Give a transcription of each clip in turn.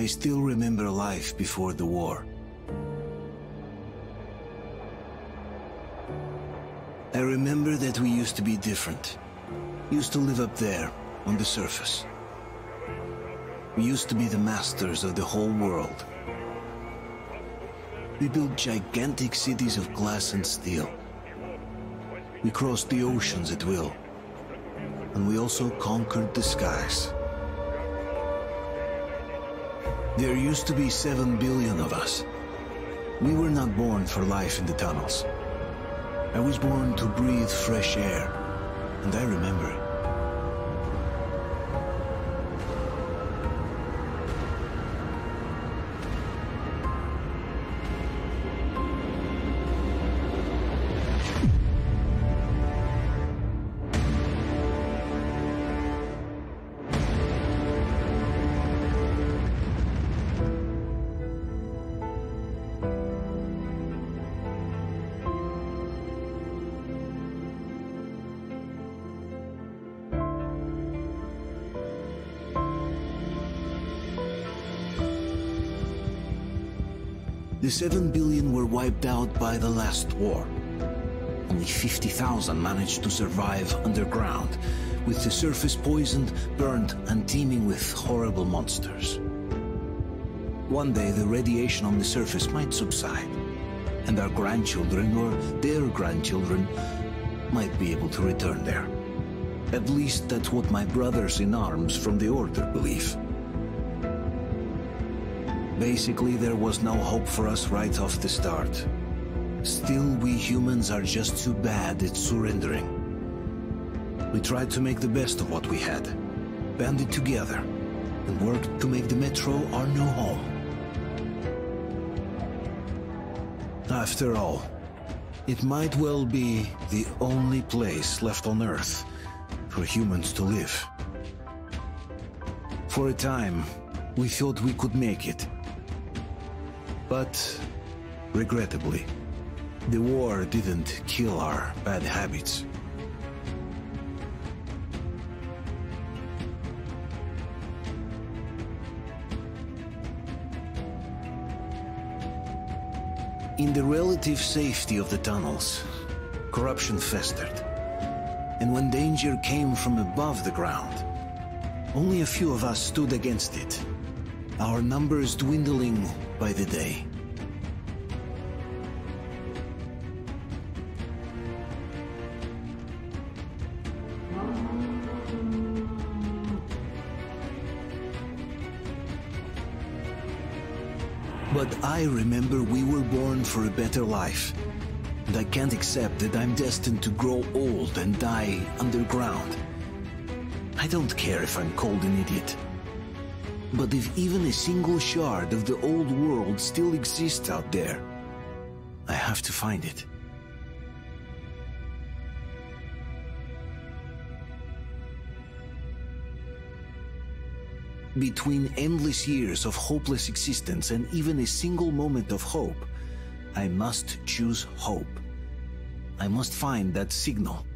I still remember life before the war. I remember that we used to be different. Used to live up there, on the surface. We used to be the masters of the whole world. We built gigantic cities of glass and steel. We crossed the oceans at will. And we also conquered the skies. There used to be 7 billion of us. We were not born for life in the tunnels. I was born to breathe fresh air, and I remember it. The 7 billion were wiped out by the last war. Only 50,000 managed to survive underground, with the surface poisoned, burned, and teeming with horrible monsters. One day the radiation on the surface might subside, and our grandchildren or their grandchildren might be able to return there. At least that's what my brothers in arms from the Order believe. Basically, there was no hope for us right off the start. Still, we humans are just too bad at surrendering. We tried to make the best of what we had, banded together, and worked to make the Metro our new home. After all, it might well be the only place left on Earth for humans to live. For a time, we thought we could make it. But, regrettably, the war didn't kill our bad habits. In the relative safety of the tunnels, corruption festered. And when danger came from above the ground, only a few of us stood against it, our numbers dwindling by the day. But I remember we were born for a better life, and I can't accept that I'm destined to grow old and die underground. I don't care if I'm called an idiot. But if even a single shard of the old world still exists out there, I have to find it. Between endless years of hopeless existence and even a single moment of hope, I must choose hope. I must find that signal.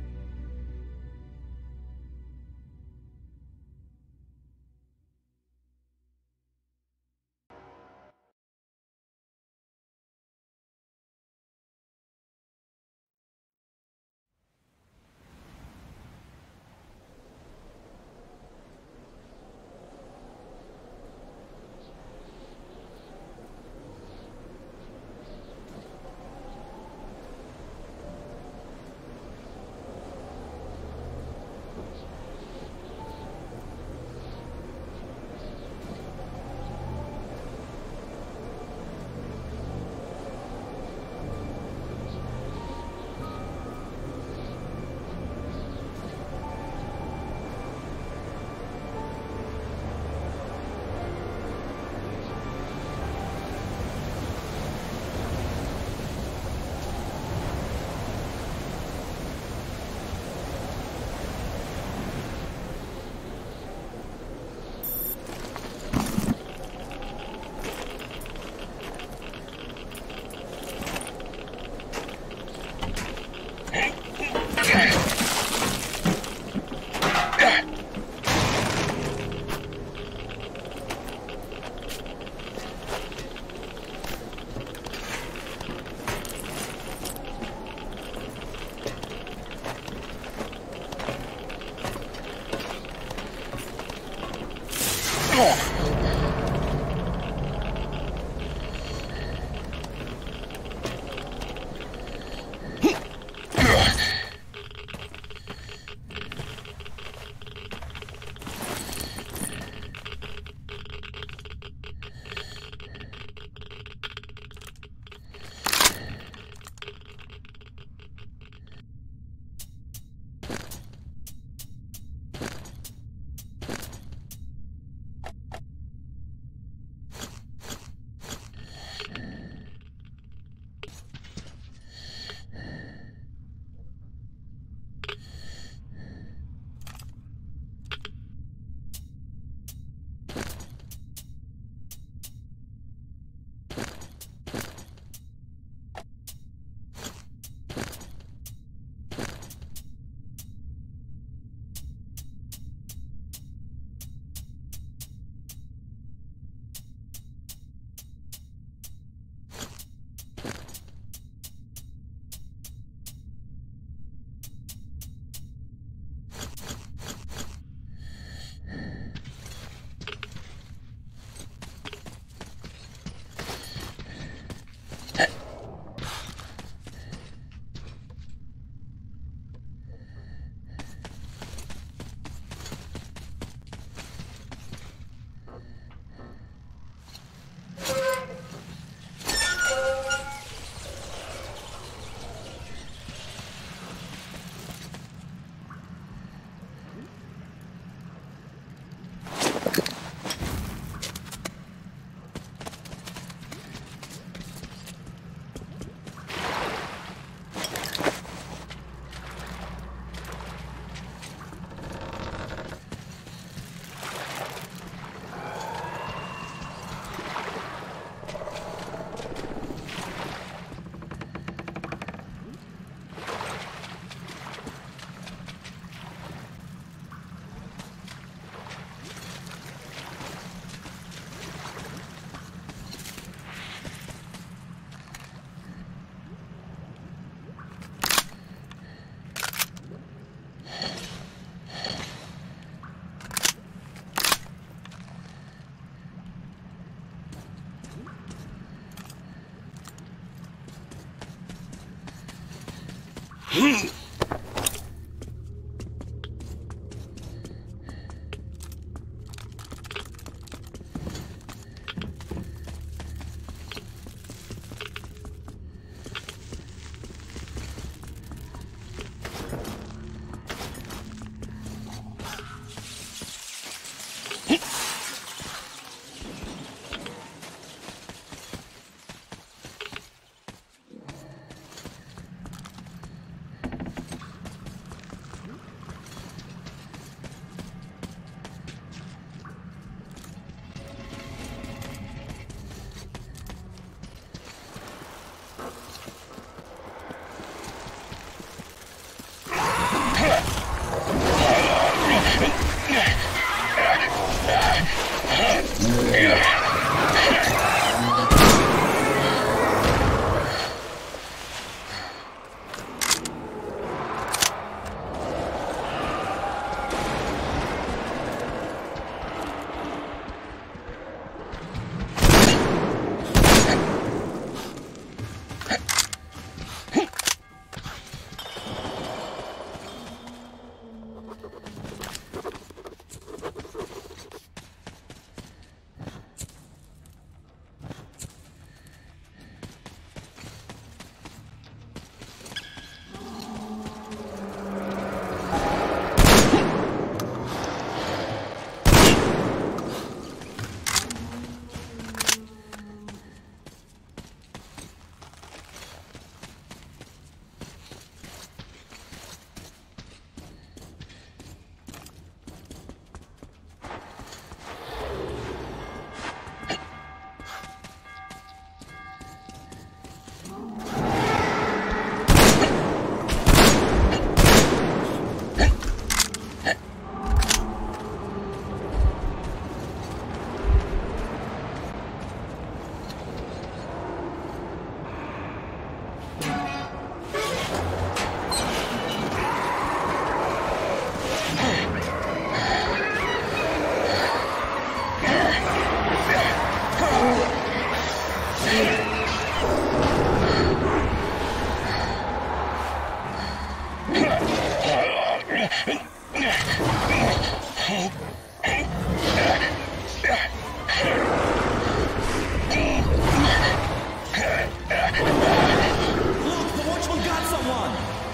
the watchman got someone!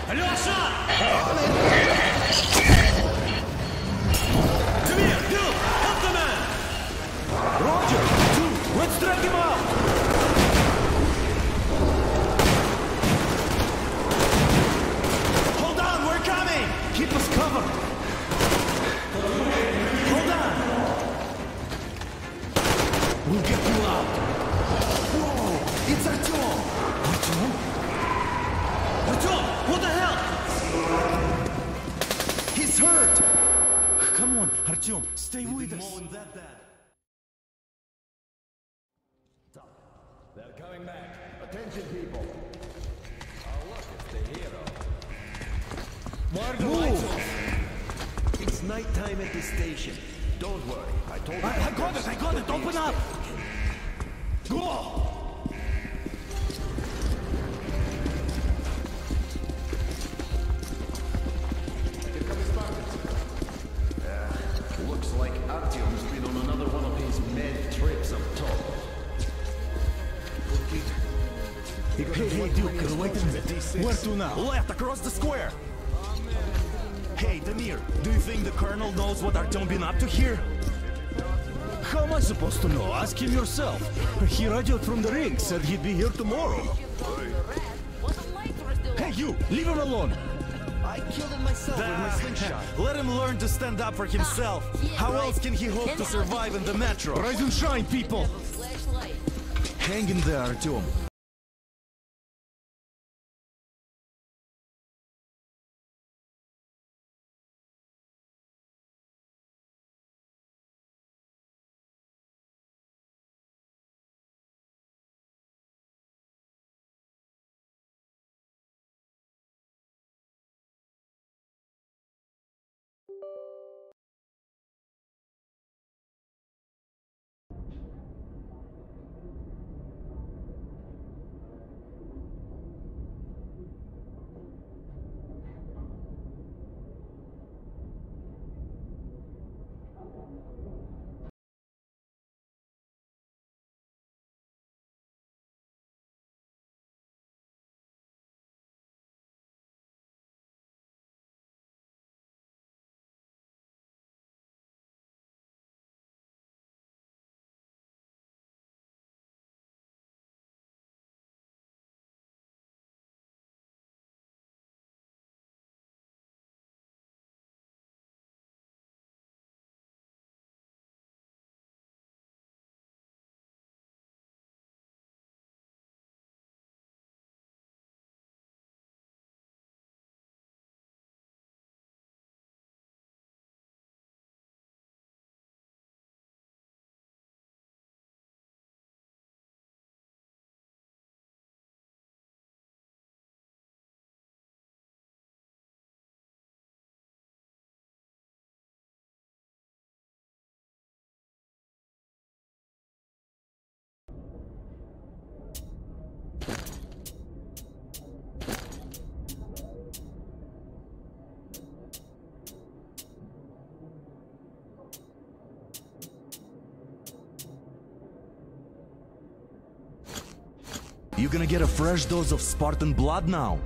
Alyosha! Come here, you! Help the man! Roger! Let's drag him out! Hold on, we're coming! Keep us covered! Hold on! We'll get you out! Whoa! It's Artyom! Artyom? Artyom! What the hell? He's hurt! Come on, Artyom, stay with us! They're coming back. Attention, people. Oh, look, it's the hero. Move! It's nighttime at the station. Don't worry. I told you. I got it! Open up! Go! Looks like Artyom's been on another one of his mad trips up top. Hey, Duke, wait a minute. Where to now? Left, across the square! Hey, Damir, do you think the Colonel knows what Artyom been up to here? How am I supposed to know? Ask him yourself. He radioed from the ring, said he'd be here tomorrow. Hey, you! Leave him alone! I killed him myself with my slingshot. Let him learn to stand up for himself. How else can he hope to survive in the metro? Rise and shine, people! Hang in there, Artyom. You gonna get a fresh dose of Spartan blood now?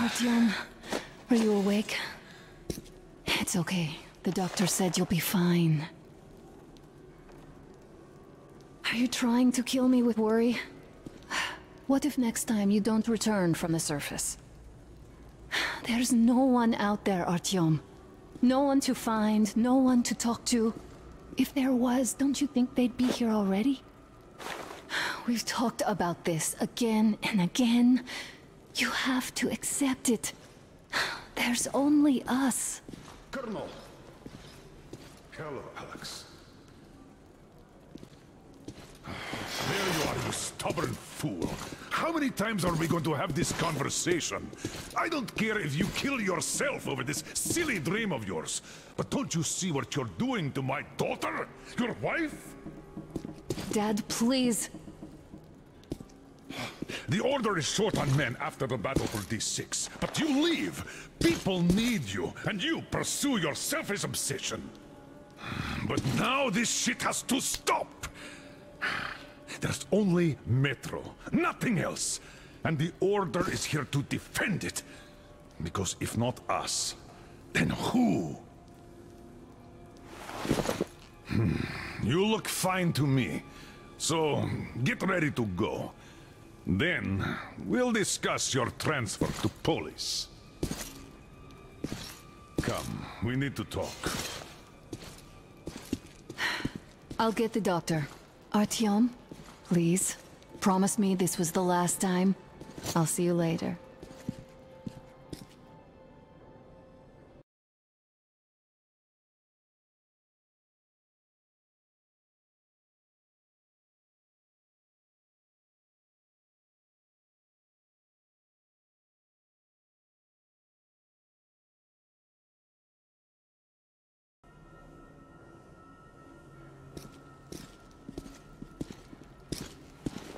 Artyom, are you awake? It's okay. The doctor said you'll be fine. Are you trying to kill me with worry? What if next time you don't return from the surface? There's no one out there, Artyom. No one to find, no one to talk to. If there was, don't you think they'd be here already? We've talked about this again and again. You have to accept it. There's only us. Colonel! Hello, Alex. There you are, you stubborn fool. How many times are we going to have this conversation? I don't care if you kill yourself over this silly dream of yours. But don't you see what you're doing to my daughter? Your wife? Dad, please. The Order is short on men after the battle for D6. But you leave. People need you, and you pursue your selfish obsession. But now this shit has to stop. There's only Metro, nothing else. And the Order is here to defend it. Because if not us, then who? You look fine to me. So, get ready to go. Then, we'll discuss your transfer to police. Come, we need to talk. I'll get the doctor. Artyom, please. Promise me this was the last time. I'll see you later.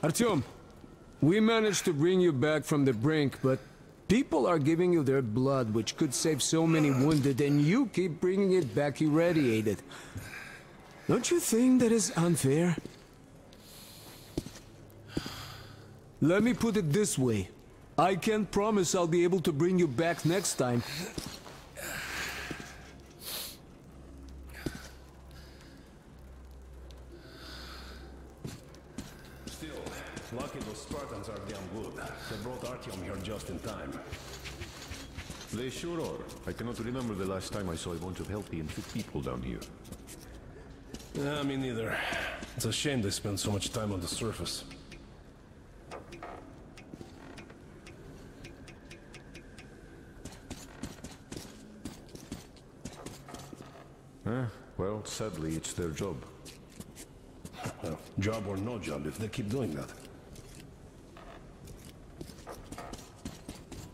Artyom, we managed to bring you back from the brink, but people are giving you their blood, which could save so many wounded, and you keep bringing it back irradiated. Don't you think that is unfair? Let me put it this way. I can't promise I'll be able to bring you back next time. Lucky those Spartans are damn good. They brought Artyom here just in time. They sure are. I cannot remember the last time I saw a bunch of healthy and fit people down here. Yeah, me neither. It's a shame they spend so much time on the surface. Well, sadly, it's their job. Well, job or no job, if they keep doing that.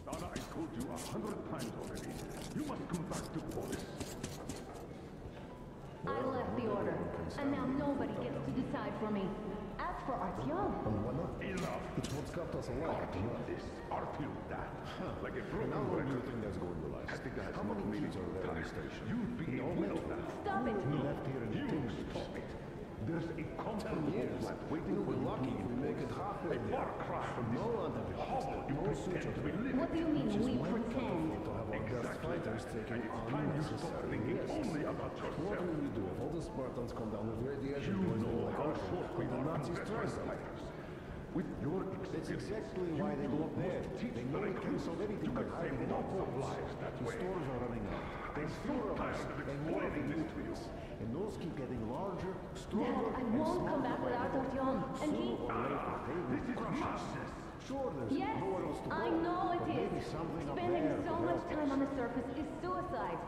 Donna, I told you 100 times already. You must come back to police. I left the Order, and now nobody gets to decide for me. As for Artyom... Enough. It's what's kept us alive. Artyom this, Artyom that. Like a broken How long do you record. think that's going to last? I think that has How many meetings are there in the station? You'd be in will now. Stop it! No, you stop it. There's a comfortable flat waiting for you lucky if we make it a halfway there. far cry from this hovel you pretend to be living. What do you mean, we pretend? To have our best fighters taking Time you stop thinking only about What yourself. will we do if all the Spartans come down with radiation You poisoning know like how Artyom, short we and the are Nazis try veteran something? fighters. With your That's experience, exactly why they go up there. They know they can't solve anything by hiding in our lives that The way. stores are running out. There's fewer of us and more of the nutrients. And those keep getting larger, Dad, stronger, I won't come back without Artyom. And he... This is madness. Sure, there's Yes, nowhere else to go. I know but it maybe is. something up Spending there so could much help time us. on the surface is suicide.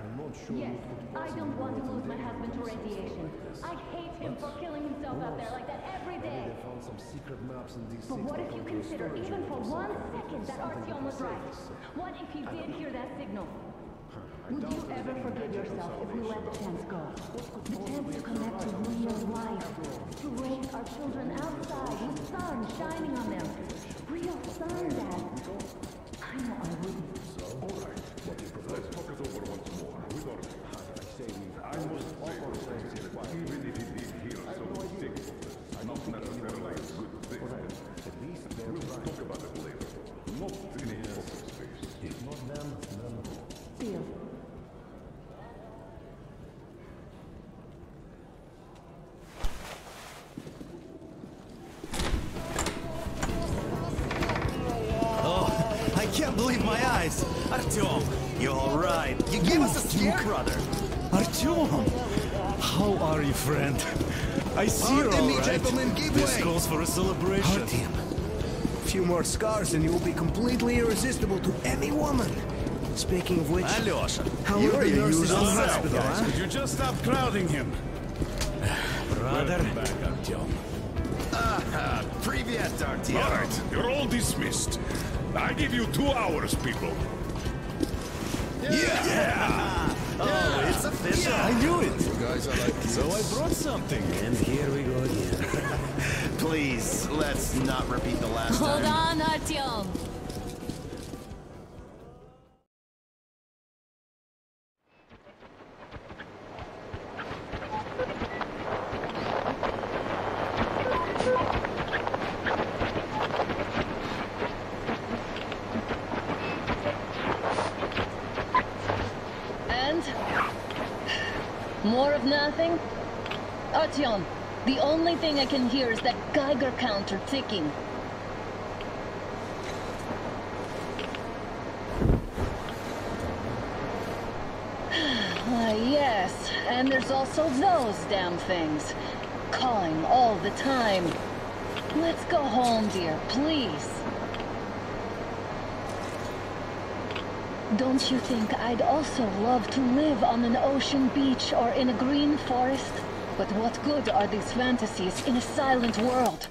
I'm not sure Yes, we could I don't want to lose my possibly husband to radiation. I hate him for killing himself out there like that every day. They found some secret maps in DC. But what if you consider, even for 1 second, that Artyom was right? What if you did hear that signal? Would you ever forgive yourself if we let the chance go? The chance to connect to real life, to raise our children outside with sun shining on them. Real sun, Dad. I know I wouldn't. Let's talk it over once more. With our I must say, even if it did heal some sick, not necessarily a good thing. We'll talk about it later. Not in a public space. If not them, none of them. Deal. Oh, I can't believe my eyes! Artyom, you're alright. You gave us a scare, brother. Artyom! How are you, friend? I see you're all right. Gentlemen, give This way. calls for a celebration. Him. A few more scars and you will be completely irresistible to any woman. Speaking of which, Alyosha, how you're are the your nurses in usual the self, hospital, guys. huh? Could you just stop crowding him? Brother. Back, Artyom. Привет, Artyom. All right, you're all dismissed. I give you 2 hours, people. Oh, it's official. I knew it. Guys, I like So I brought something. And here we go again. Please, let's not repeat the last Hold time. on, Artyom. And? More of nothing? Artyom, the only thing I can hear is that Geiger counter ticking. Yes, and there's also those damn things. Calling all the time. Let's go home, dear, please. Don't you think I'd also love to live on an ocean beach or in a green forest? But what good are these fantasies in a silent world?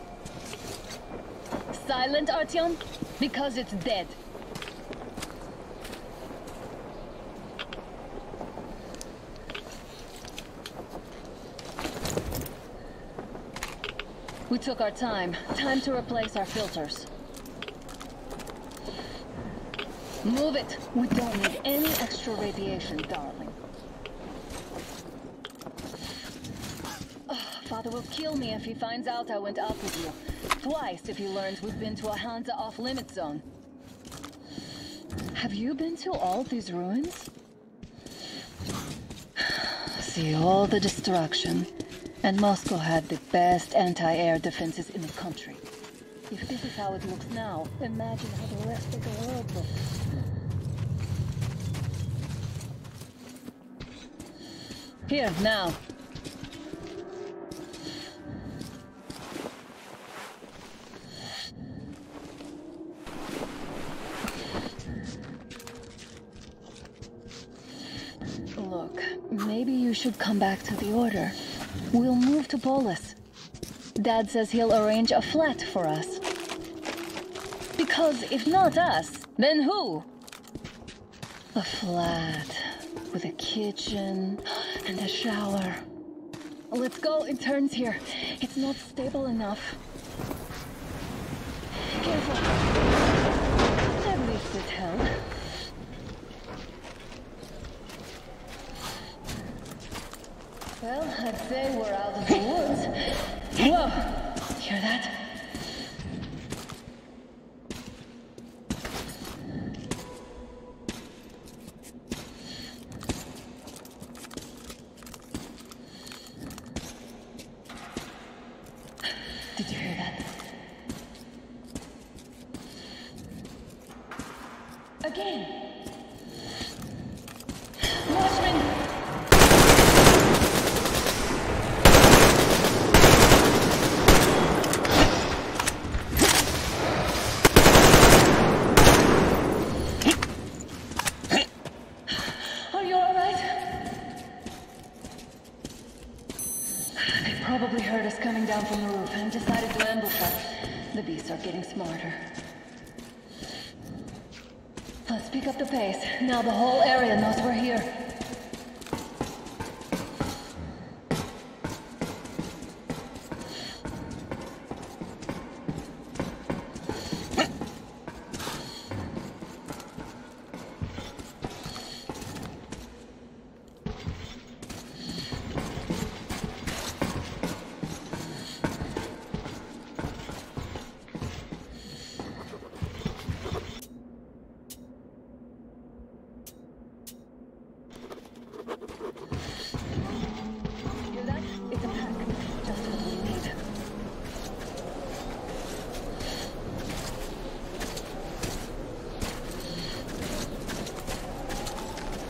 Silent, Artyom? Because it's dead. We took our time. Time to replace our filters. Move it! We don't need any extra radiation, darling. Father will kill me if he finds out I went out with you. Twice if he learns we've been to a Hansa off-limit zone. Have you been to all these ruins? See all the destruction. And Moscow had the best anti-air defenses in the country. If this is how it looks now, imagine how the rest of the world looks. Here, now. Look, maybe you should come back to the Order. We'll move to Polis. Dad says he'll arrange a flat for us. Because if not us, then who? A flat with a kitchen and a shower. Let's go, it turns here. It's not stable enough. Careful. At least it held. Well, I'd say we're out of the woods. Whoa! Hear that? Did you hear that? Again! Watchmen! Probably heard us coming down from the roof and decided to ambush us. The beasts are getting smarter. Let's pick up the pace. Now the whole area knows we're here.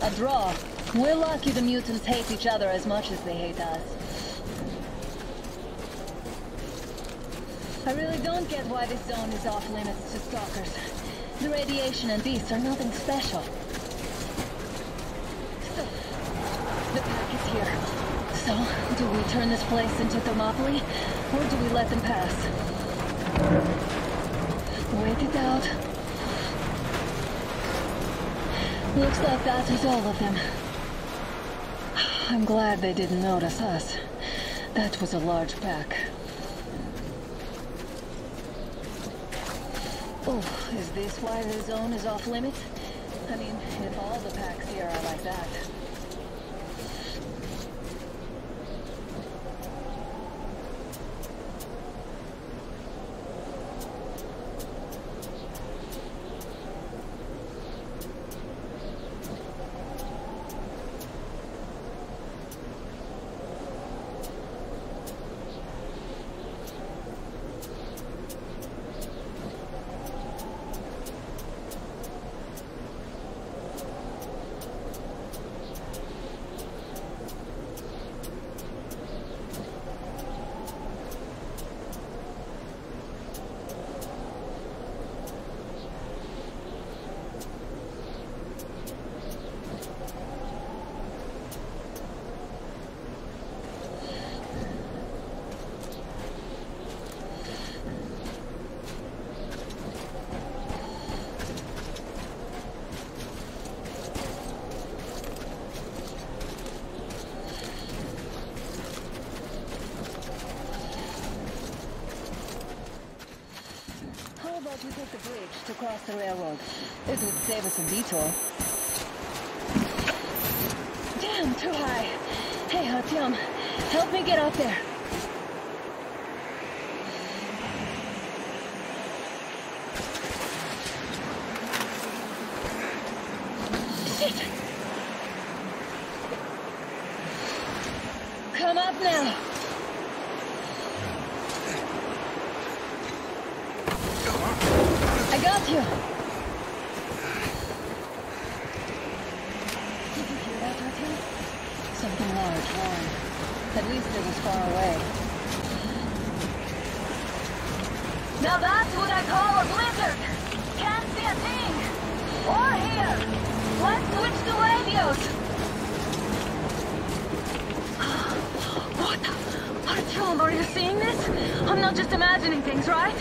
A draw. We're lucky the mutants hate each other as much as they hate us. I really don't get why this zone is off limits to stalkers. The radiation and beasts are nothing special. The pack is here. So, do we turn this place into Thermopylae, or do we let them pass? Wait it out. Looks like that is all of them. I'm glad they didn't notice us. That was a large pack. Oh, is this why the zone is off limits? I mean, if all the packs here are like that. We take the bridge to cross the railroad. It would save us a detour. Damn, too high. Hey, Artyom, help me get up there. Shit! Come up now. I got you! Did you hear that, Artyom? Something large roaring. At least it was far away. Now that's what I call a blizzard! Can't see a thing! Or hear! Let's switch to radios! What? Artyom, are you seeing this? I'm not just imagining things, right?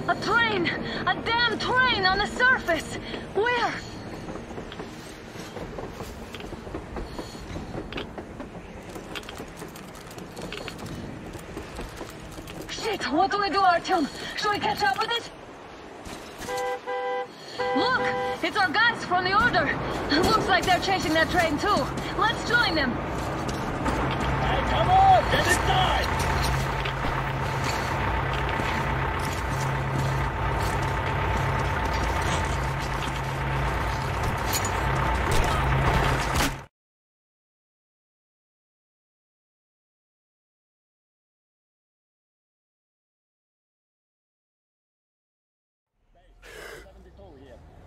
A train! A damn train on the surface! Where? Shit! What do we do, Artyom? Should we catch up with it? Look! It's our guys from the Order! Looks like they're chasing that train too. Let's join them! Hey, come on! Get inside!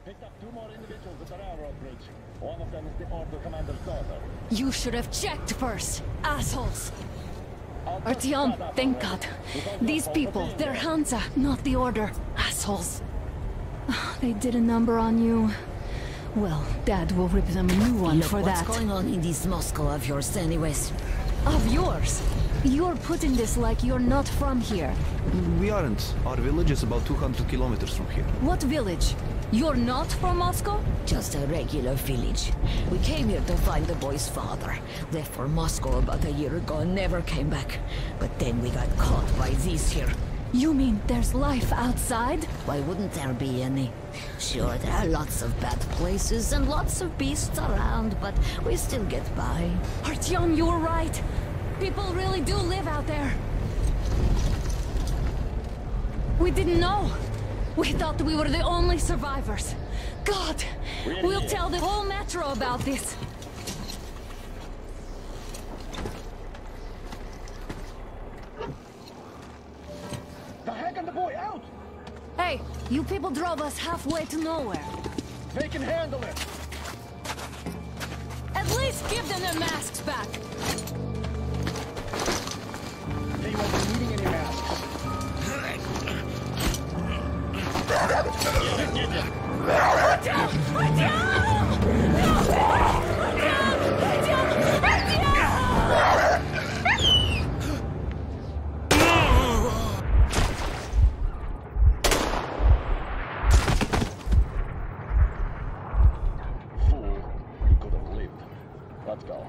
Picked up 2 more individuals at the railroad bridge. One of them is the Order commander's daughter. You should have checked first, assholes! Artyom, thank God. These people, they're Hansa, not the Order. Assholes. They did a number on you. Well, Dad will rip them a new one for that. What's going on in this Moscow of yours anyways? Of yours? You're putting this like you're not from here. We aren't. Our village is about 200 kilometers from here. What village? You're not from Moscow? Just a regular village. We came here to find the boy's father. Left for Moscow about a year ago and never came back. But then we got caught by these here. You mean there's life outside? Why wouldn't there be any? Sure, there are lots of bad places and lots of beasts around, but we still get by. Artyom, you were right. People really do live out there. We didn't know. We thought we were the only survivors. God, we'll tell the whole metro about this. The heck and the boy out! Hey, you people drove us halfway to nowhere. They can handle it. At least give them their masks back. They won't be needing any masks. Fool, he could have lived. Let's go.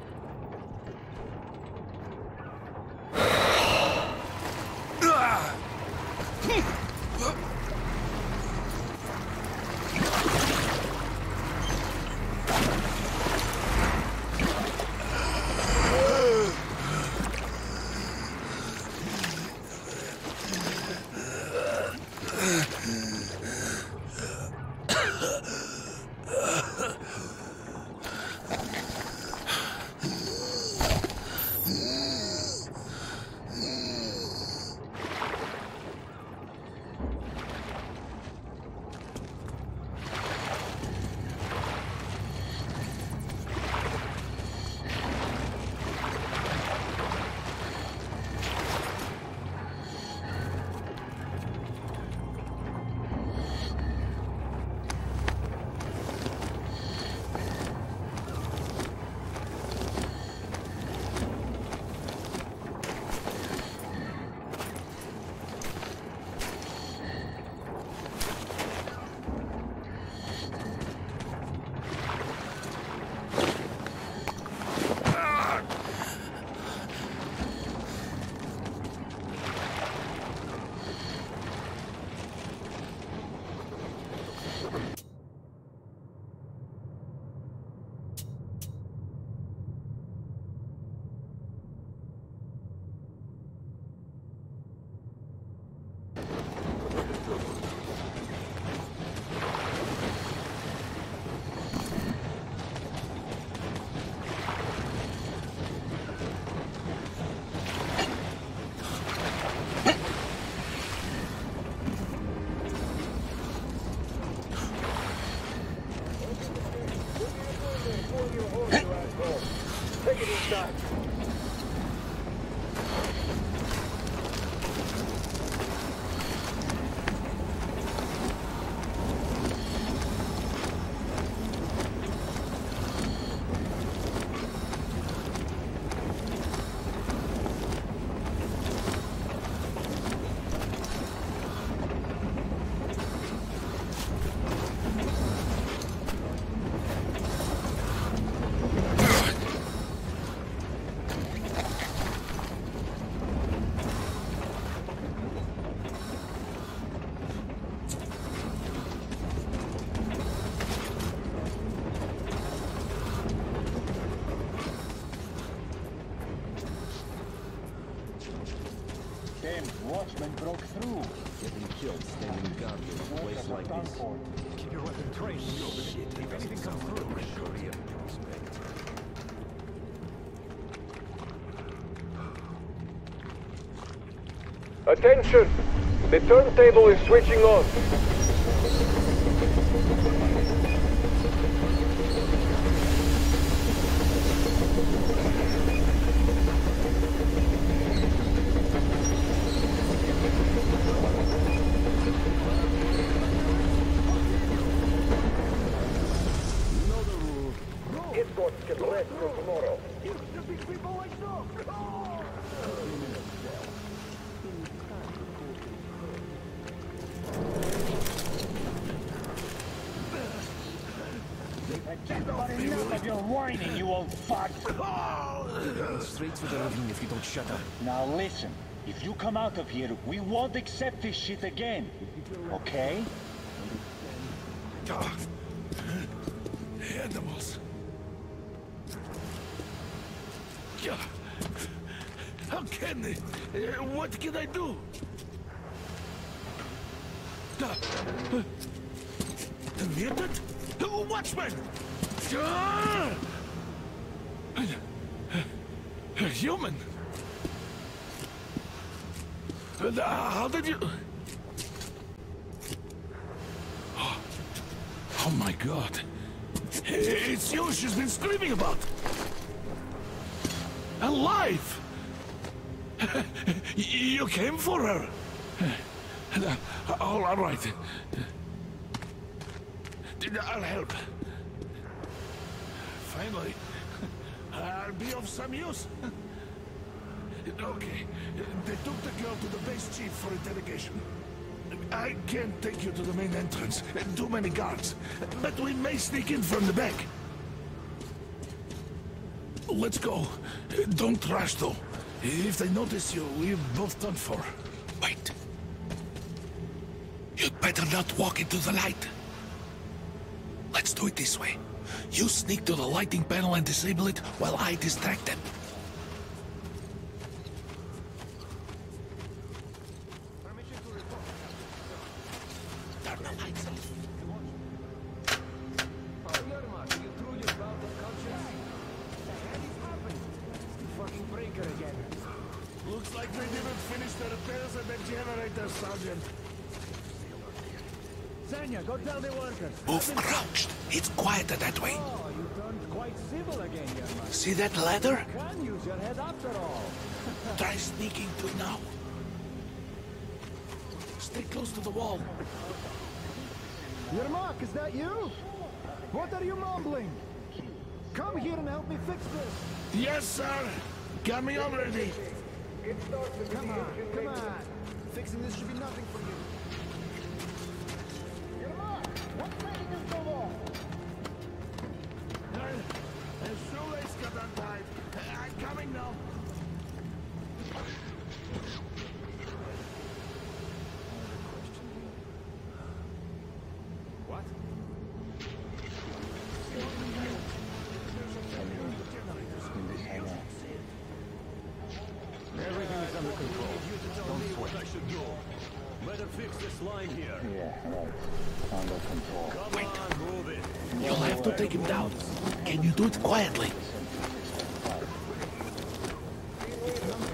Take it inside. Watchmen broke through. Getting killed standing guard in a place like this. Keep your weapon trained. Shit, if anything comes through, Korea. Attention! The turntable is switching on. Enough of your whining, you old fuck! Straight to the ravine if you don't shut up. Now listen, if you come out of here, we won't accept this shit again. Okay? Animals. How can they? What can I do? Mutant? Watchman! Human? How did you... Oh my god. It's you she's been screaming about. Alive! You came for her. All right. I'll help. Finally, I'll be of some use. Okay, they took the girl to the base chief for interrogation. I can't take you to the main entrance. Too many guards. But we may sneak in from the back. Let's go. Don't rush, though. If they notice you, we're both done for. Wait. You'd better not walk into the light. Let's do it this way. You sneak to the lighting panel and disable it while I distract them. Turn the lights off. Looks like they didn't finish the repairs at the generator, Sergeant. Zanya, go tell the workers. Move crouched. It's quieter that way. Oh, you turned quite civil again, young man. See that ladder? You can use your head after all. Try sneaking to now. Stay close to the wall. Yermak, is that you? What are you mumbling? Come here and help me fix this. Yes, sir. Coming already. Come on, come on. Fixing this should be nothing for you. Yermak, what's taking you so long? The shoelace got untied. I'm coming now. What? Everything is under control. Don't sweat. What I should do. Better fix this line here. Yeah, right. Under control. Wait. Come on, move it. You'll have to take him down. Can you do it quietly?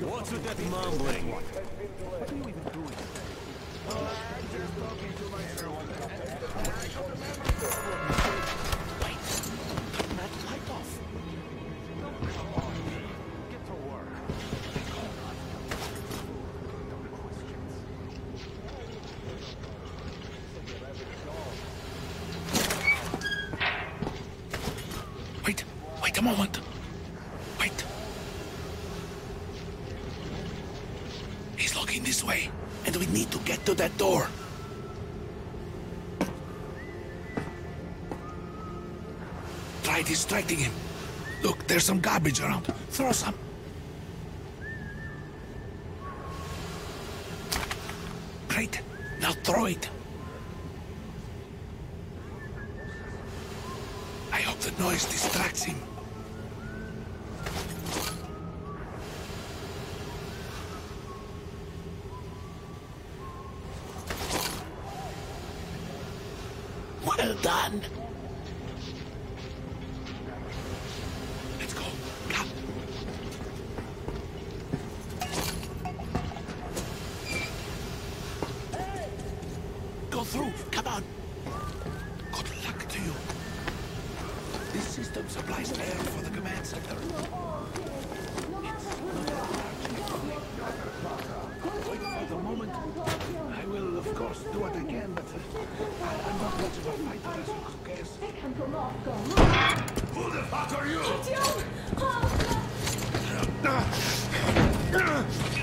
What's with that mumbling? What are you even doing? I'm just talking to myself. Wait. Turn that light off. Come on. Get to work. Wait a moment. Wait. He's looking this way, and we need to get to that door. Try distracting him. Look, there's some garbage around. Throw some. Great. Now throw it. I hope the noise distracts him. Well done. Let's go. Come. Go through. Come on. Good luck to you. This system supplies air for the command center. Wait for the moment. I will, of course, do what I can, but I'm not much of a fighter, as who cares? Who the fuck are you?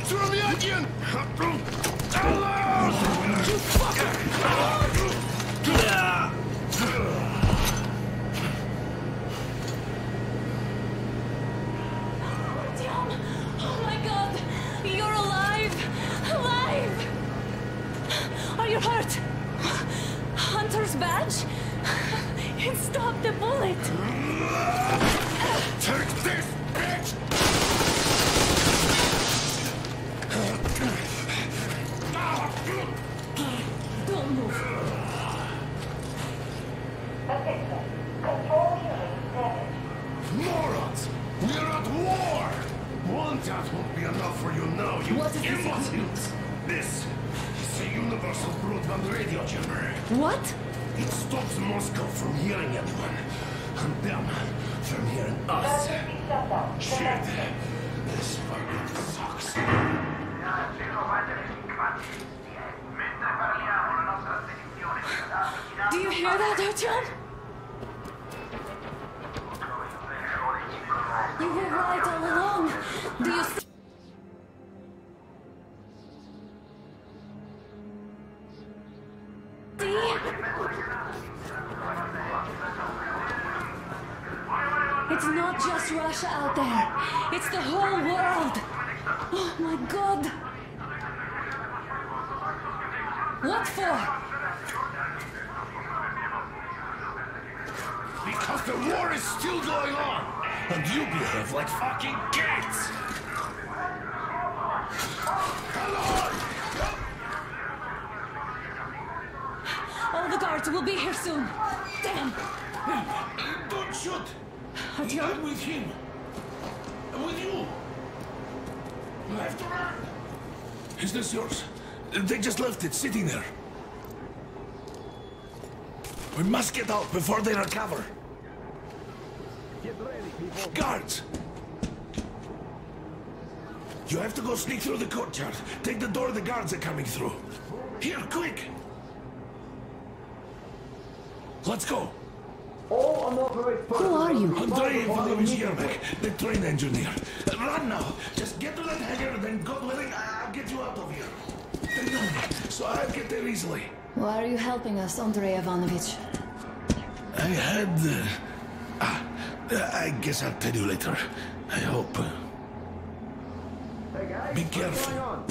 Throw me again! You fucker! Oh my god! You're alive! Alive! Are you hurt? Hunter's badge? It stopped the bullet! Take this, bitch! Don't move. Control unit damaged. Morons! We're at war! One tap won't be enough for you now, you What is this imbeciles! This is a universal broadband radio jammer. What? It stops Moscow from hearing anyone, and them from hearing us. Shit! This fucking sucks. Do you hear that, Artyom? You were right all along. Do you see? It's not just Russia out there. It's the whole world. Oh my God. What for? Because the war is still going on, and you behave like fucking kids! Hello! All the guards will be here soon. Damn! Don't shoot! Artyom? I'm with him. I'm with you. You have to run. Is this yours? They just left it sitting there. We must get out before they recover. Get ready, people. Guards! You have to go sneak through the courtyard. Take the door the guards are coming through. Here, quick! Let's go. All unauthorized Who are you? Andrei Ivanovich Yermak, the train engineer. Run now. Just get to that hangar, then God willing, I'll get you out of here. They know me, so I'll get there easily. Why are you helping us, Andrei Ivanovich? I had... I guess I'll tell you later. I hope. Hey guys, Be careful.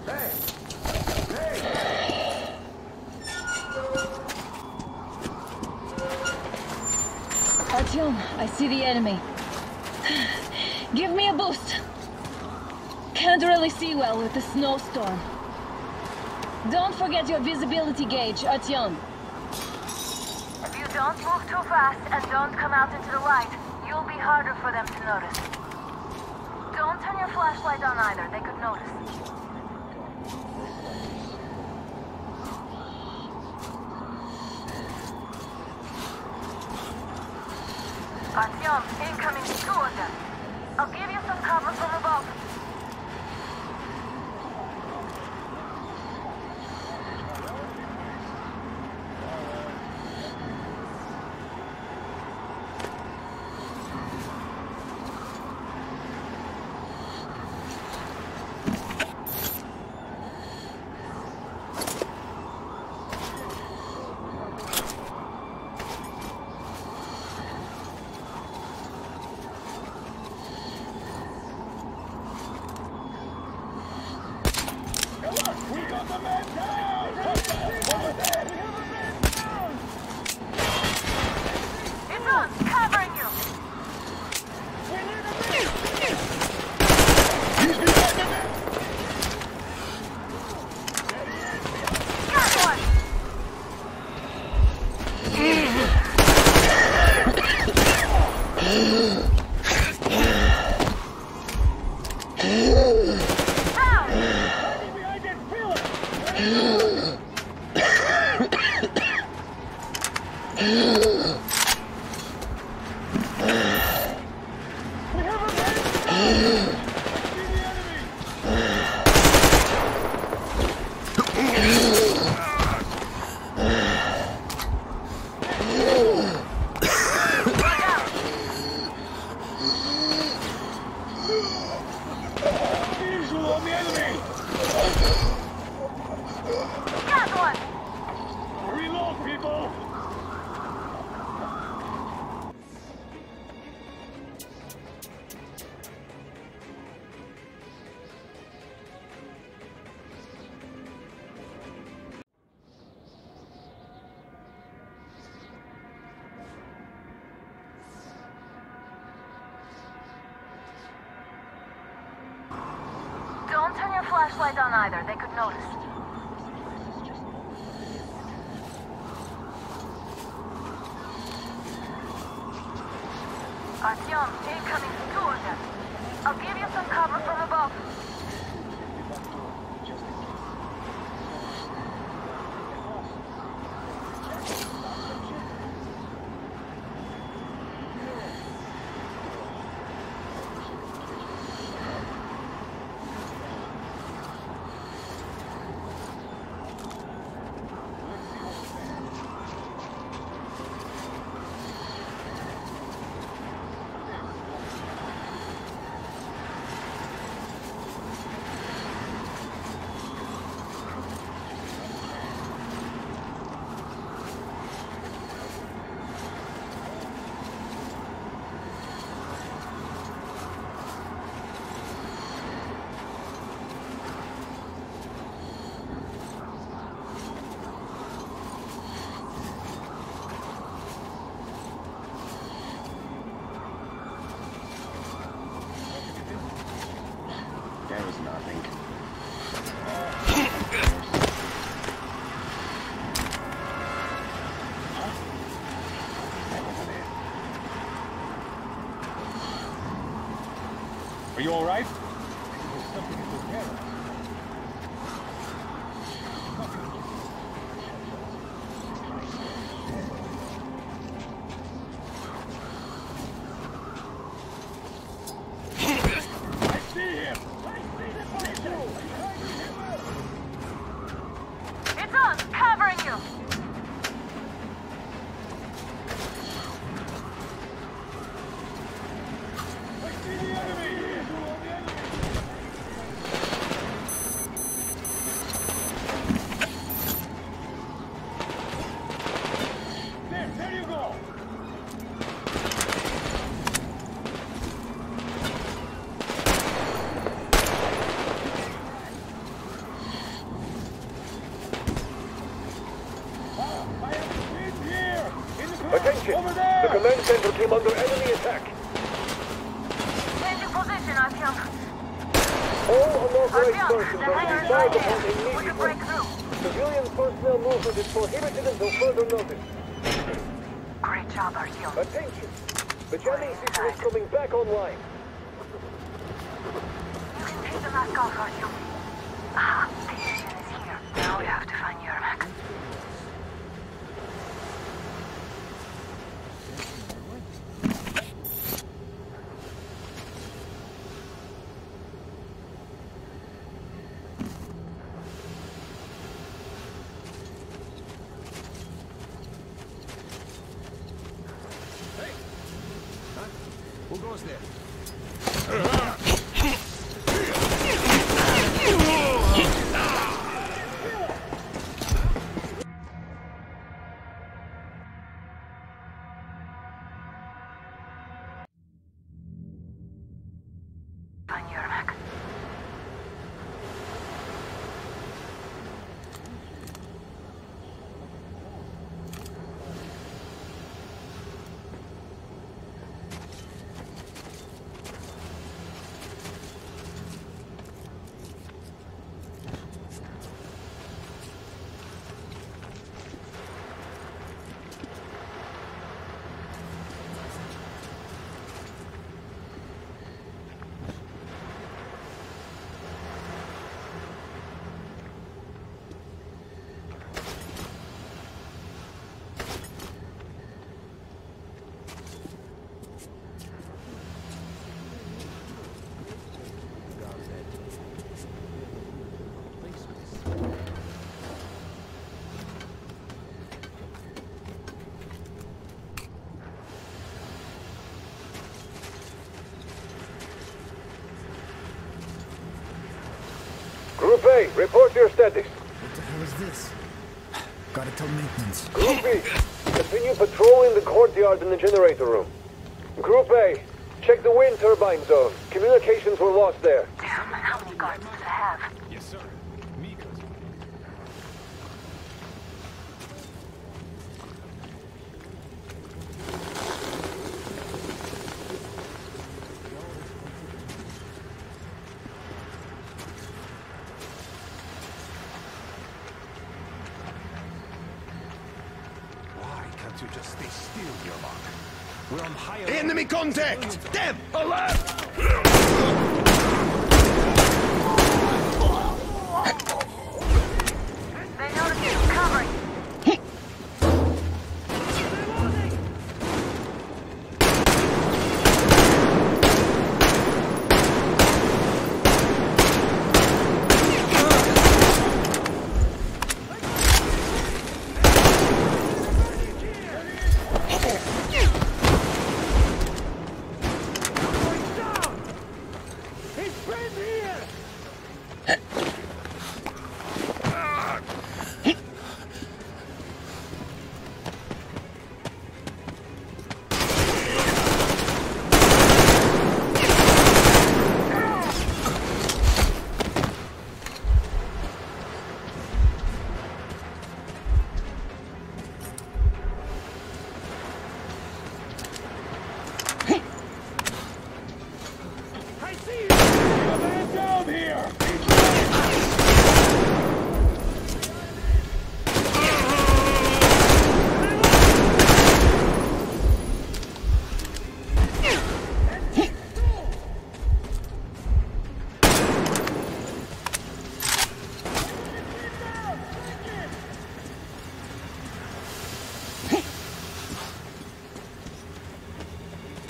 Hey! Hey! Artyom, I see the enemy. Give me a boost. Can't really see well with the snowstorm. Don't forget your visibility gauge, Artyom. If you don't move too fast and don't come out into the light, you'll be harder for them to notice. Don't turn your flashlight on either, they could notice. Artyom, incoming, 2 of them. I'll give you some cover from above. Don't turn your flashlight on either, they could notice. Artyom, incoming, 2 of them. I'll give you some cover from above. Are you all right? It's us, covering you. There you go. Attention! The command center came under enemy attack. Changing position, Artyom. All unauthorized Artyom, persons the are hangar's required right upon there. We can immediate break through. civilian personnel movement is prohibited until further notice. Great job, Artyom. Attention! The jamming system is coming back online. You can take the mask off, Artyom. Ah, the alien is here. Now we have to find Yermak. Who goes there? Find Yermak. Group A, report your status. What the hell is this? Gotta tell maintenance. Group B, continue patrolling the courtyard and the generator room. Group A, check the wind turbine zone. Communications were lost there. Damn, how many guards does it have? Yes, sir. Me, cousin. Why can't you just stay still, Yermak? We're on higher... Enemy contact! Them! Alert! They noticed you covering.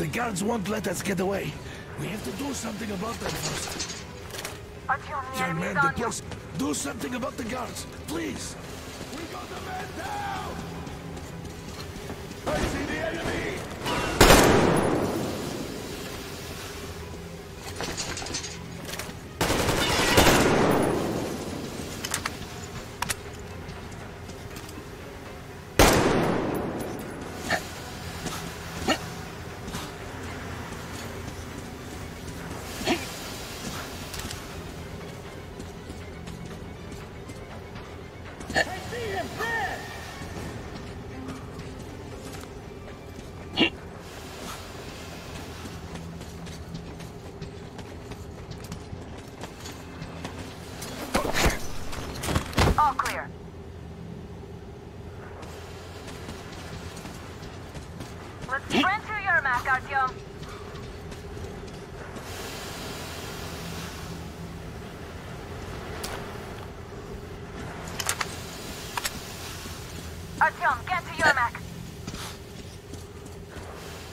The guards won't let us get away. We have to do something about them first. Young man, the place. Do something about the guards, please. We got the man down! I see the enemy!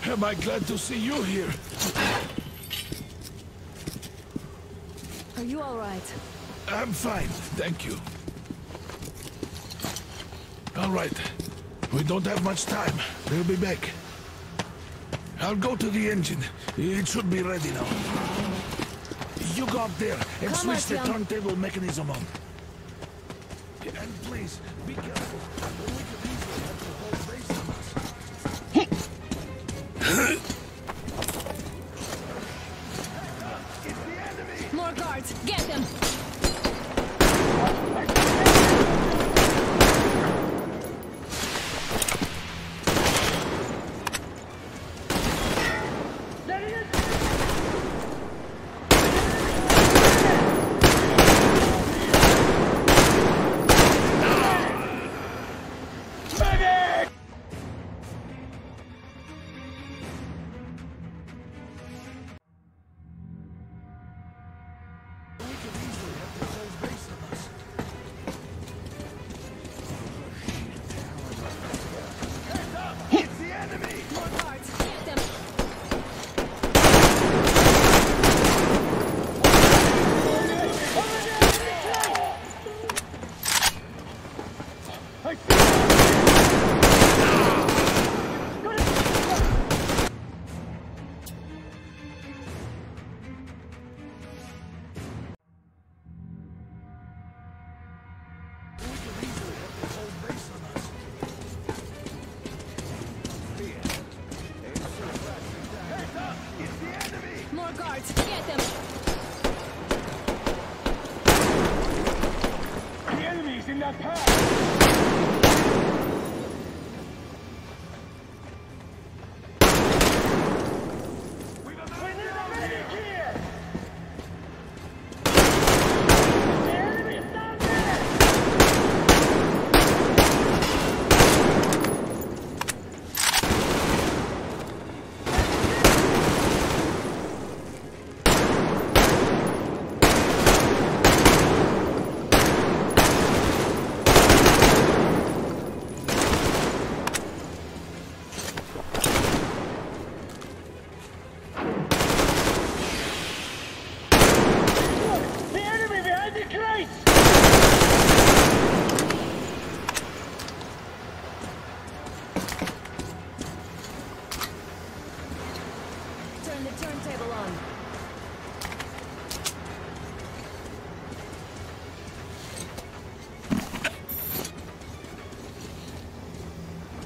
Am I glad to see you here? Are you all right? I'm fine, thank you. All right. We don't have much time. They'll be back. I'll go to the engine. It should be ready now. You go up there and switch the turntable mechanism on. And please, be careful. We could easily have the whole base on us. It's the enemy! More guards! Get them!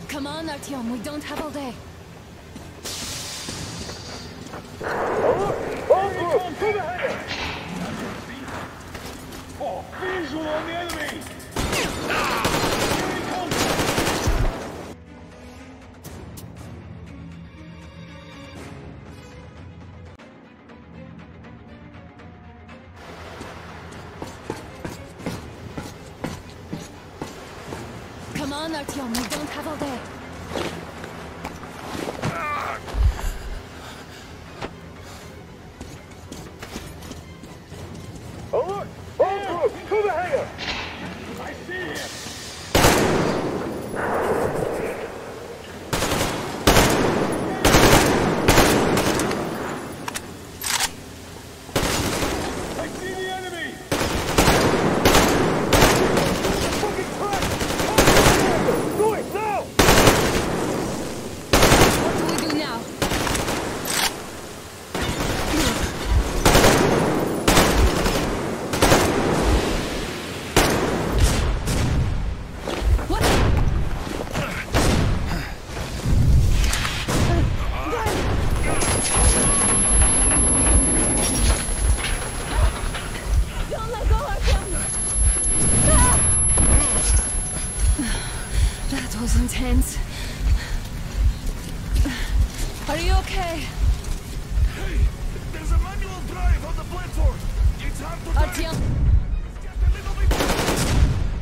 Come on, Artyom, we don't have all day. Oh, visual on the enemy! Come on, Artyom, we don't have all day. Alert! All groups, to the hangar! I see him! tense. Are you okay? Hey, there's a manual drive on the platform. It's hard to Artyom. It's just a little bit.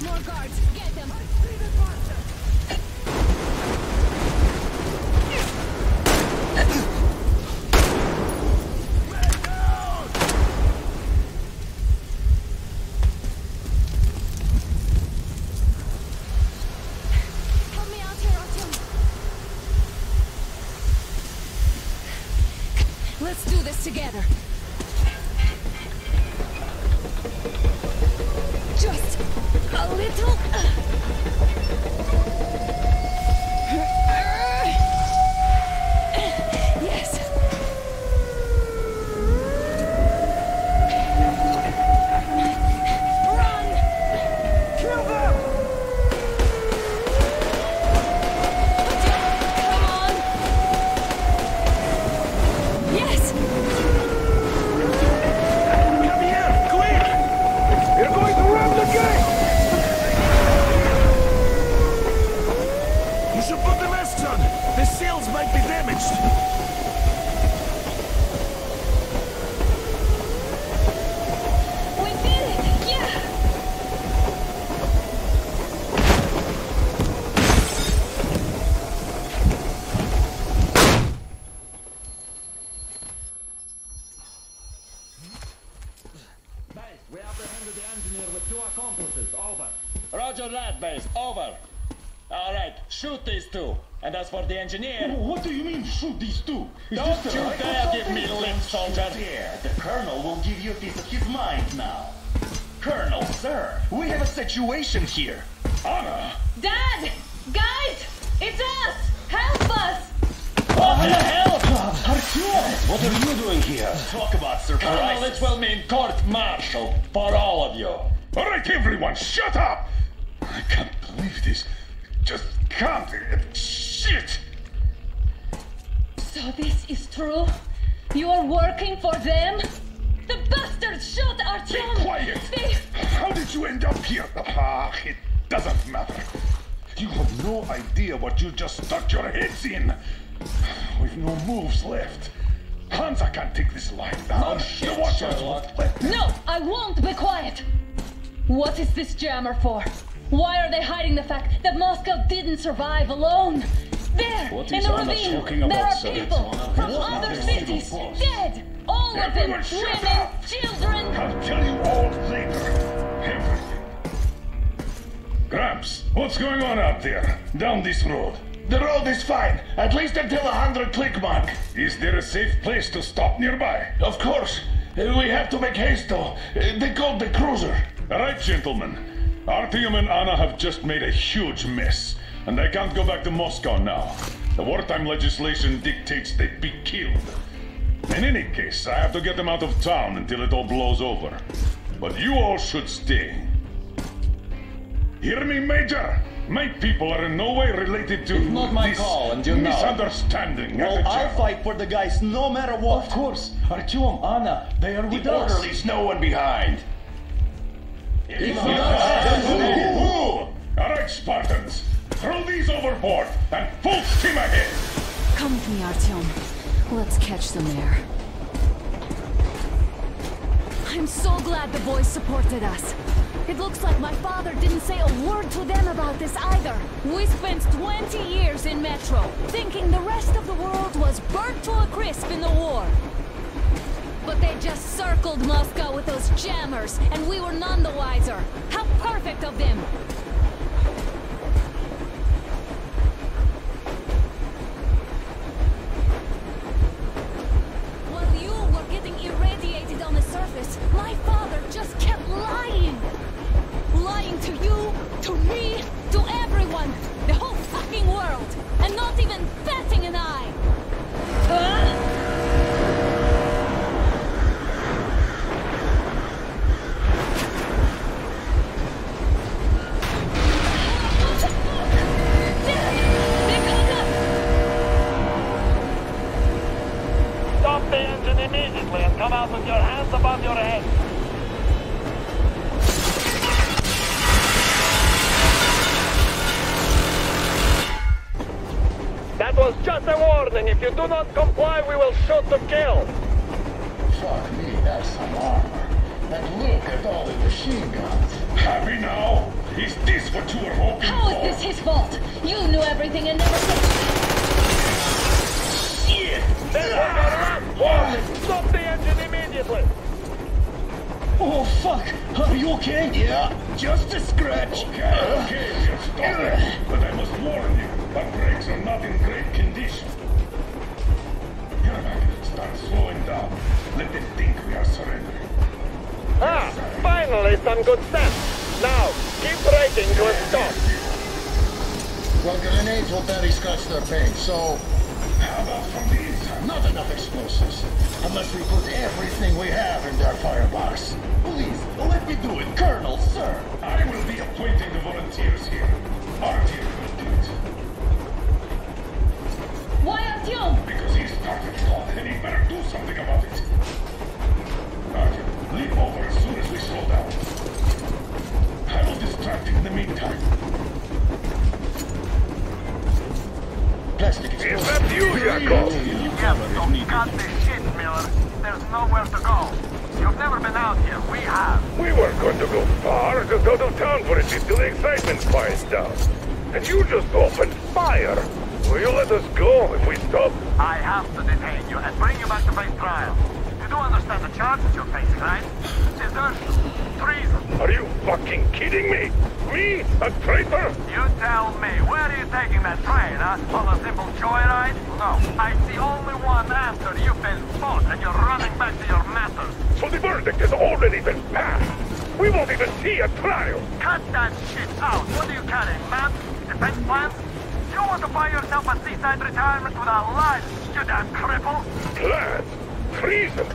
More guards. Get them. Help me out here, Artyom. Let's do this together. Just a little. Yes. Run! Kill them! Come on! Yes! Come here, quick! They're going to ram the gate! You should put the masks on. The seals might be damaged. We did it! Yeah! Base, we apprehended the engineer with 2 accomplices. Over. Roger that, base. Over. All right, shoot these 2. And as for the engineer... What do you mean, shoot these 2? Is Don't this you the right dare or give me something? lip, soldier! There, the Colonel will give you a piece of his mind now. Colonel, sir, we have a situation here. Anna! Dad! Guys! It's us! Help us! What the hell? Artyom, what are you doing here? Talk about Colonel, it surprise. will mean court-martial for all of you. All right, everyone, shut up! I can't believe this. Just can't. Shit! So this is true? You're working for them? The bastards shot Artyom! Be quiet! How did you end up here? Ah, it doesn't matter. You have no idea what you just stuck your heads in. We've no moves left. Hansa can't take this lying down. shit, The watchers Sherlock. won't let them. No, I won't be quiet! What is this jammer for? Why are they hiding the fact that Moscow didn't survive alone? There, What in is the Anna ravine, talking there about, are sir? people from other cities, dead! All of them, Everyone shut women, up! children! I'll tell you all later. Everything. Gramps, what's going on out there? Down this road? The road is fine, at least until 100 click mark. Is there a safe place to stop nearby? Of course, we have to make haste though. They called the cruiser. All right, gentlemen. Artyom and Anna have just made a huge mess, and they can't go back to Moscow now. The wartime legislation dictates they be killed. In any case, I have to get them out of town until it all blows over. But you all should stay. Hear me, Major? My people are in no way related to It's not my this call, and you know. misunderstanding. at the Well, I'll channel. fight for the guys no matter what. Of course, Artyom, Anna, they are with us. Orderlies, no one behind. All right, Spartans. Throw these overboard and full steam ahead. Come with me, Artyom. Let's catch some air. I'm so glad the boys supported us. It looks like my father didn't say a word to them about this either. We spent 20 years in Metro, thinking the rest of the world was burnt to a crisp in the war. But they just circled Moscow with those jammers, and we were none the wiser. How perfect of them! While you were getting irradiated on the surface, my father just kept lying. Lying to you, to me, to everyone, the whole fucking world, and not even batting an eye. Just a warning, if you do not comply, we will shoot to kill. Fuck me, that's some armor. And look at all the machine guns. Happy now? Is this what you were hoping How for? is this his fault? You knew everything and never said Shit! This was our last warning. Stop the engine immediately. Oh, fuck! Are you okay? Yeah, just a scratch. Okay, we'll stop it. But I must warn you, our brakes are not in great condition. Yermak, start slowing down. Let them think we are surrendering. Ah, finally some good sense. Now, keep braking to a stop. Well, grenades will barely scratch their paint, so... How about from the inside? Not enough explosives. Unless we put everything we have in their firebox. Please, let me do it, Colonel, sir. I will be appointing the volunteers here. Artyom will do it. Why Artyom? Because he started it all, and he better do something about it. Artyom, leap over as soon as we slow down. I will distract him in the meantime. Plastic explosive. Is that you, Yakov? Don't cut this shit, Miller. There's nowhere to go. You've never been out here. We have. We weren't going to go far, just out of town for a bit till the excitement quiets down. And you just opened fire. Will you let us go if we stop? I have to detain you and bring you back to face trial. You do understand the charges you're facing, right? Desertion, treason. Are you fucking kidding me? Me? A traitor? You tell me, where are you taking that train, huh? On a simple joyride? No, I see only one answer. You've been fought and you're running back to your masters. So the verdict has already been passed. We won't even see a trial. Cut that shit out. What are you carrying, man? Defense plans? You want to buy yourself a seaside retirement without life, you damn cripple? Plans? Treason?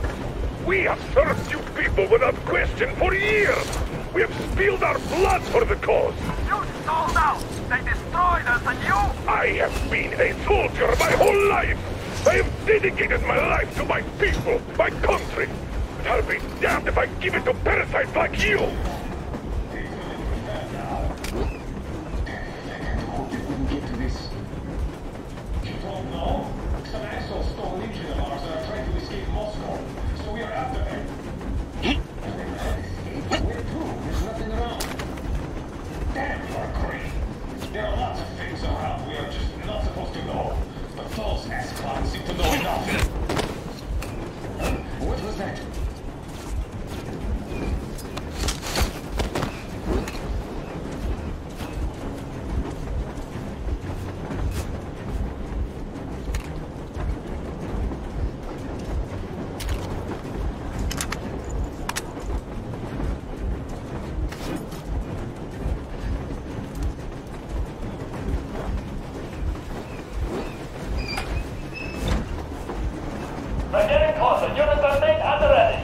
We have served you people without question for years. We have spilled our blood for the cause. You sold out. They destroyed us and you? I have been a soldier my whole life. I have dedicated my life to my people, my country. But I'll be damned if I give it to parasites like you. There are lots of things around we are just not supposed to know. But those ass-clowns seem to know enough. What was that? We're getting closer. Unit 13 at the ready.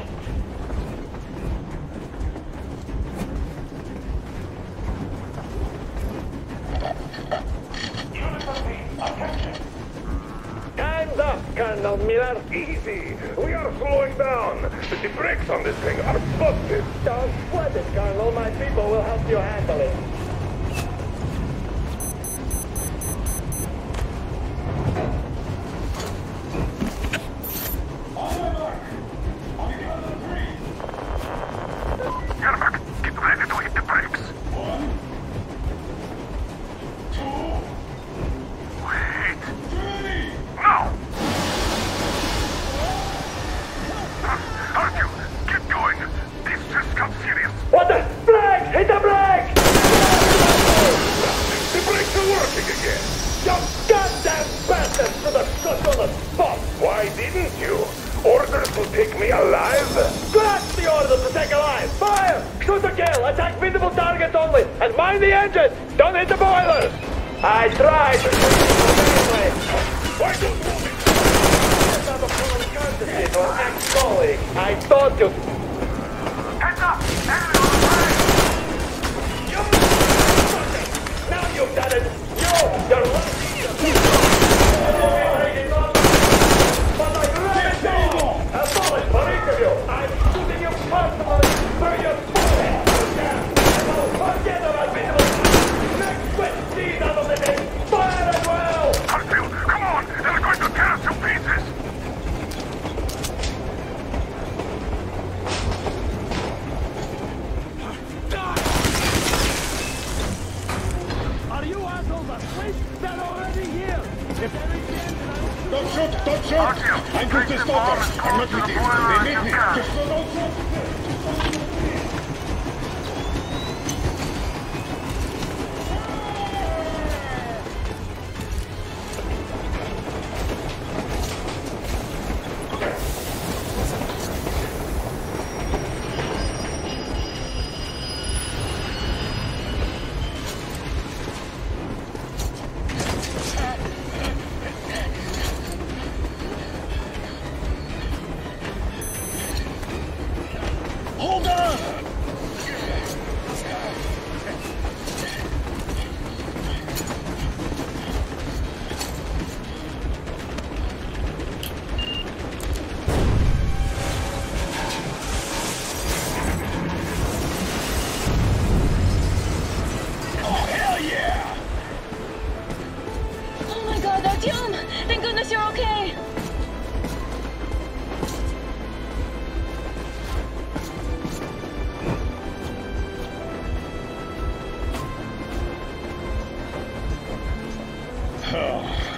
Unit 13, attention. Time's up, Colonel Miller. Easy. We are slowing down. But the brakes on this thing are busted. Don't sweat it, Colonel. My people will help you handle it. I tried to Why don't you move it? It's not a foreign courtesy to an ex-colleague. I thought you... Heads up! Enemy on the fire! Now you've done it! You're lucky! But I grab it all! A bullet for each of you! I'm shooting you personally through your forehead! Forget about visible! Next quick seed out of the day! Fire as well! Harfield, come on! told us, please? They're already here! If there is the engine, I will... Don't shoot! Don't shoot! I'm with the stalkers! I'm not with you! They need me! Just don't shoot!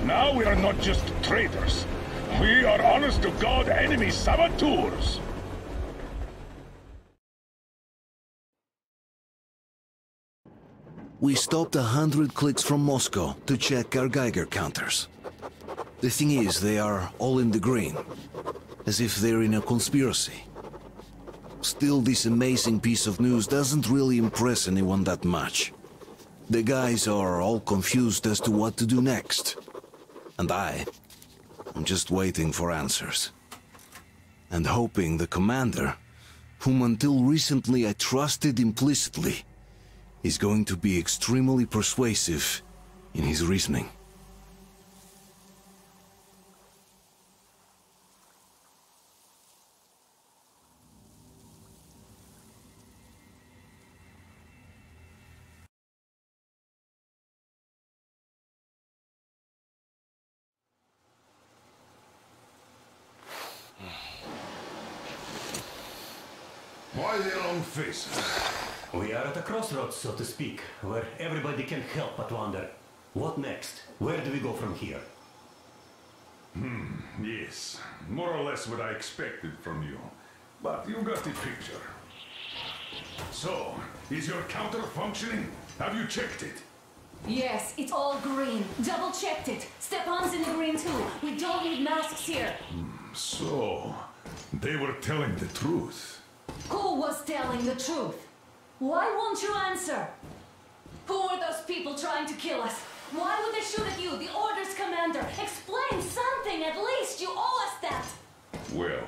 Now we are not just traitors. We are honest-to-God enemy saboteurs. We stopped 100 clicks from Moscow to check our Geiger counters. The thing is, they are all in the green, as if they're in a conspiracy. Still, this amazing piece of news doesn't really impress anyone that much. The guys are all confused as to what to do next. And I'm just waiting for answers. And hoping the commander, whom until recently I trusted implicitly, is going to be extremely persuasive in his reasoning. Why the long face? We are at a crossroads, so to speak, where everybody can help but wonder. What next? Where do we go from here? Yes. More or less what I expected from you. But you got the picture. So, is your counter functioning? Have you checked it? Yes, it's all green. Double-checked it. Stepan's in the green too. We don't need masks here. So, they were telling the truth. Who was telling the truth? Why won't you answer? Who were those people trying to kill us? Why would they shoot at you, the Order's commander? Explain something at least, you owe us that! Well,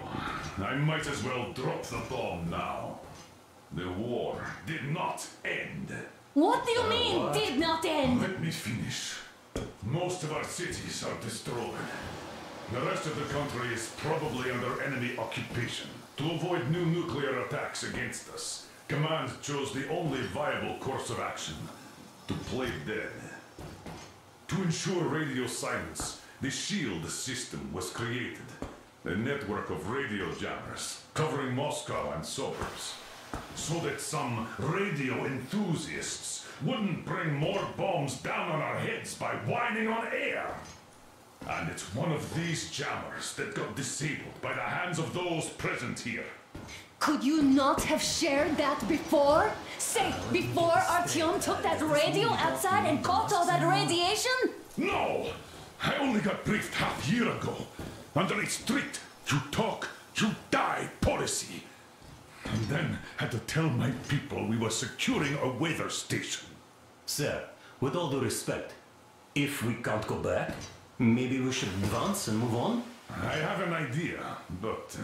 I might as well drop the bomb now. The war did not end. What do you mean, did not end? Let me finish. Most of our cities are destroyed. The rest of the country is probably under enemy occupation. To avoid new nuclear attacks against us, Command chose the only viable course of action: to play dead. To ensure radio silence, the SHIELD system was created. A network of radio jammers covering Moscow and suburbs. So that some radio enthusiasts wouldn't bring more bombs down on our heads by whining on air. And it's one of these jammers that got disabled by the hands of those present here. Could you not have shared that before? Say, before Artyom took that radio outside and caught all that radiation? No! I only got briefed half year ago. Under a strict, you talk, you die policy. And then had to tell my people we were securing a weather station. Sir, with all due respect, if we can't go back, maybe we should advance and move on? I have an idea, but...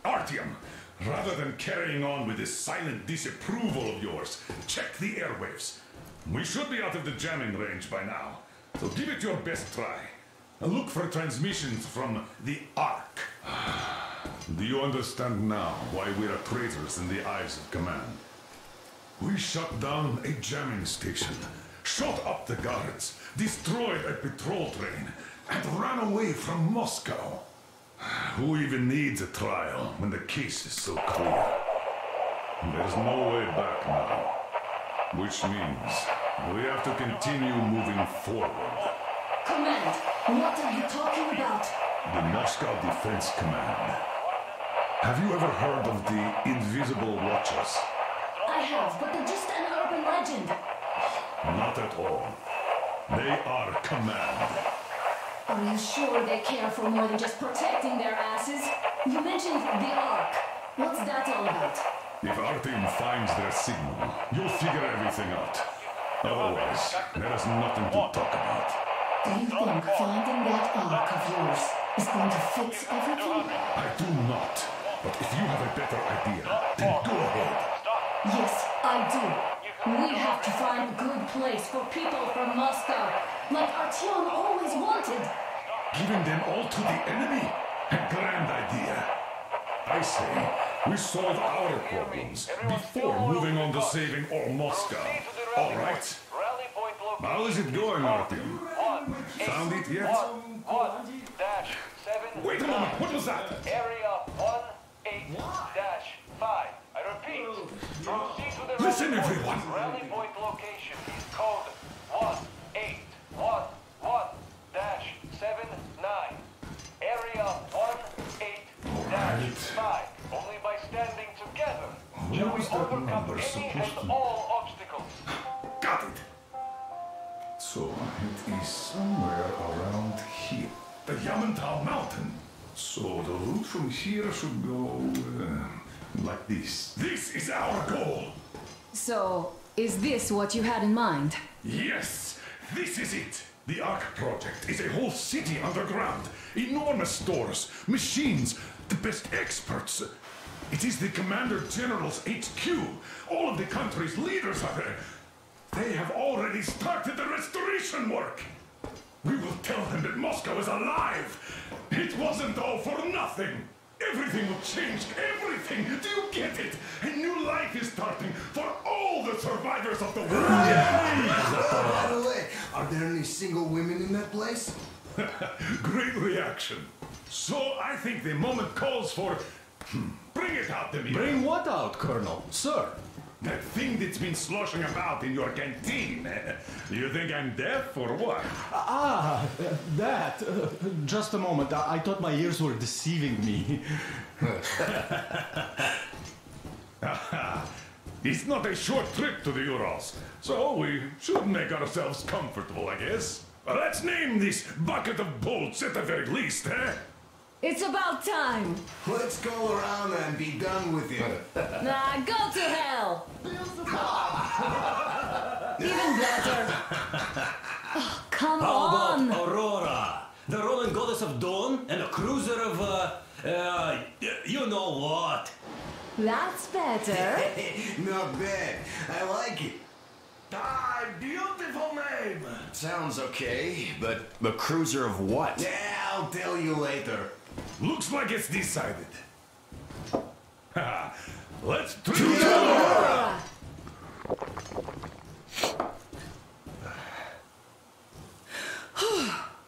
Artyom, rather than carrying on with this silent disapproval of yours, check the airwaves. We should be out of the jamming range by now, so give it your best try. Look for transmissions from the Ark. Do you understand now why we are traitors in the eyes of Command? We shut down a jamming station, shot up the guards, destroyed a patrol train, and ran away from Moscow. Who even needs a trial when the case is so clear? There's no way back now. Which means we have to continue moving forward. Command, what are you talking about? The Moscow Defense Command. Have you ever heard of the Invisible Watchers? I have, but they're just an urban legend. Not at all. They are command. Are you sure they care for more than just protecting their asses? You mentioned the Ark. What's that all about? If our team finds their signal, you'll figure everything out. Otherwise, there is nothing to talk about. Do you think finding that Ark of yours is going to fix everything? I do not. But if you have a better idea, then go ahead. Yes, I do. We have to find a good place for people from Moscow, like Artyom always wanted. Giving them all to the enemy? A grand idea. I say, we solve our problems before moving on to saving all Moscow. All right. How is it going, Artyom? Found it yet? Wait a moment, what was that? Area 18-5. I repeat, proceed to the Listen, everyone. rally point location is code 1811-79. Area 18-5. Only by standing together shall we overcome any and all obstacles. Got it. So, it is somewhere around here. The Yamantau Mountain. So, the route from here should go like this. This is our goal. So, is this what you had in mind? Yes, this is it. The Ark project is a whole city underground. Enormous stores, machines, the best experts. It is the Commander General's HQ. All of the country's leaders are there. They have already started the restoration work. We will tell them that Moscow is alive. It wasn't all for nothing. Everything will change, everything. Do you get it? A new life is starting for all the survivors of the world. By the way, are there any single women in that place? Great reaction. So I think the moment calls for... Bring it out, Demir. Bring what out, Colonel? Sir? That thing that's been sloshing about in your canteen. You think I'm deaf or what? That. Just a moment. I thought my ears were deceiving me. It's not a short trip to the Urals, so we should make ourselves comfortable, I guess. Let's name this bucket of bolts at the very least, eh? It's about time. Let's go around and be done with it. Nah, go to hell. Even better. Oh, come How on. about Aurora? The Roman goddess of dawn and a cruiser of, you know what? That's better. Not bad. I like it. Ah, beautiful name. Sounds okay, but the cruiser of what? Yeah, I'll tell you later. Looks like it's decided. Let's do it!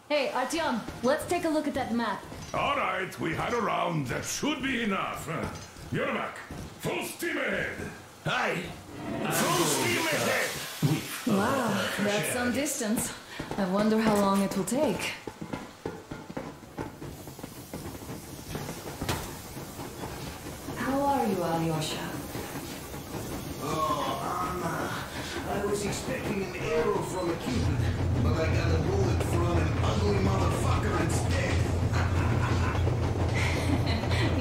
Hey, Artyom, let's take a look at that map. All right, we had a round. That should be enough. You're back. Full steam ahead. Aye. Full steam ahead. Wow, that's some distance. I wonder how long it will take. How are you, Alyosha? Oh, Anna. I was expecting an arrow from a Cupid, but I got a bullet from an ugly motherfucker instead.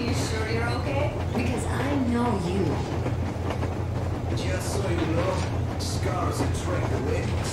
You sure you're okay? Because I know you. Just so you know, scars attract the witness.